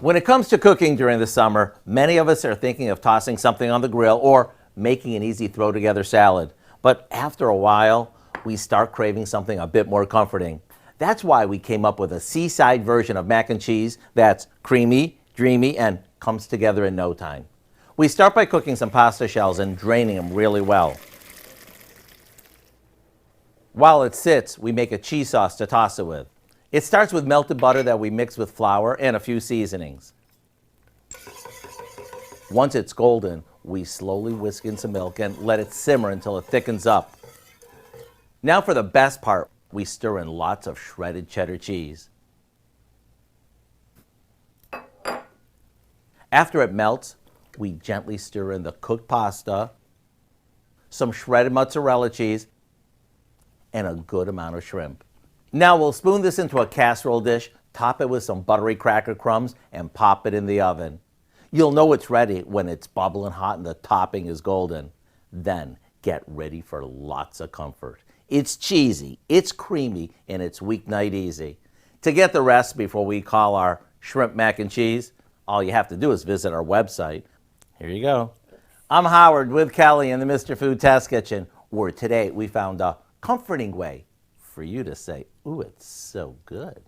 When it comes to cooking during the summer, many of us are thinking of tossing something on the grill or making an easy throw together salad. But after a while, we start craving something a bit more comforting. That's why we came up with a seaside version of mac and cheese that's creamy, dreamy, and comes together in no time. We start by cooking some pasta shells and draining them really well. While it sits, we make a cheese sauce to toss it with. It starts with melted butter that we mix with flour and a few seasonings. Once it's golden, we slowly whisk in some milk and let it simmer until it thickens up. Now for the best part, we stir in lots of shredded cheddar cheese. After it melts, we gently stir in the cooked pasta, some shredded mozzarella cheese, and a good amount of shrimp. Now we'll spoon this into a casserole dish, top it with some buttery cracker crumbs, and pop it in the oven. You'll know it's ready when it's bubbling hot and the topping is golden. Then get ready for lots of comfort. It's cheesy, it's creamy, and it's weeknight easy. To get the recipe for what we call our shrimp mac and cheese, all you have to do is visit our website. Here you go. I'm Howard with Kelly in the Mr. Food Test Kitchen, where today we found a comforting way for you to say, ooh, it's so good.